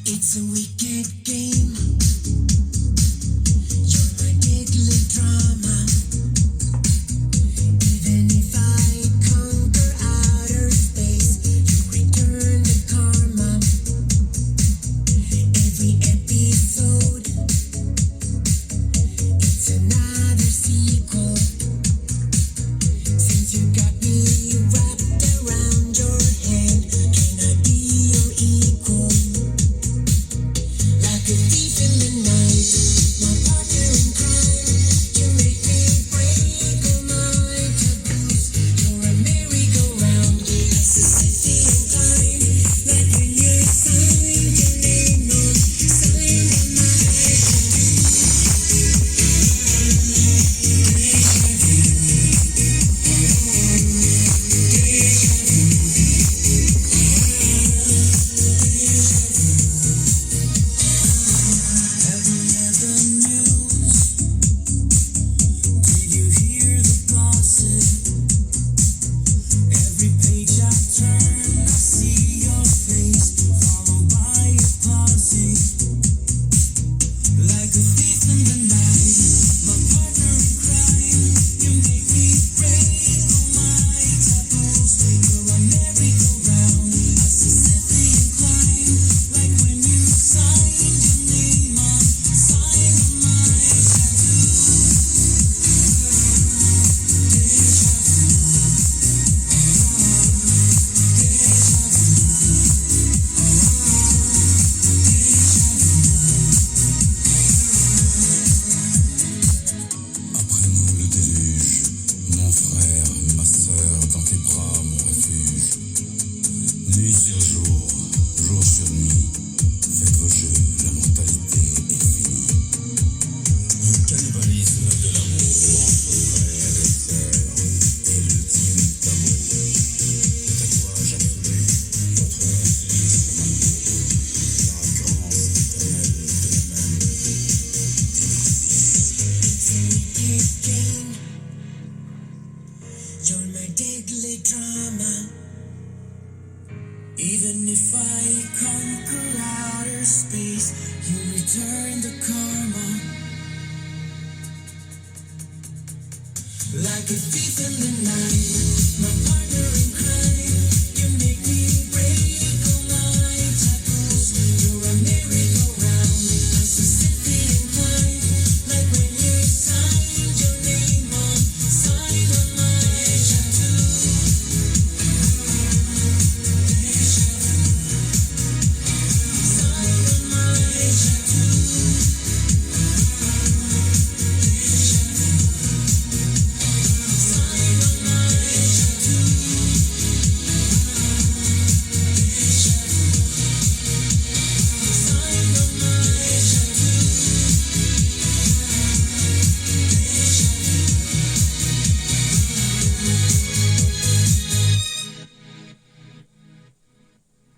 It's a wicked game. You're my deadly drama. Even if I conquer outer space, you return the karma. Every episode, it's another sequel. Since you got me wrapped around your head, can I be your equal? Like a thief in the night, my partner in crime. You make me break all my taboos. You're a merry-go-round, Mississippi climb. Like when you signed your name on my Have you ever news? Did you hear the gossip? Every page I turn, I see your face, followed by a posse. Like a thief in the night, my partner in crime. You make me break all my taboos. You're a merry-go-round, a Sicilian climb. Like when you signed your name on my tattoo. Après nous le déluge, mon frère, ma sœur, dans tes bras mon refuge. Nuit sur jour, jour sur nuit, faites vos jeux, la mortalité est finie. Le cannibalisme de l'amour entre frères et sœurs est l'ultime d'amour. Le tatouage absolu, votre nom glisse comme un mot. La récurrence éternelle de la même. It's a wicked game. You're my deadly drama. Even if I conquer outer space, you return the karma. Like a thief in the night, my partner in crime.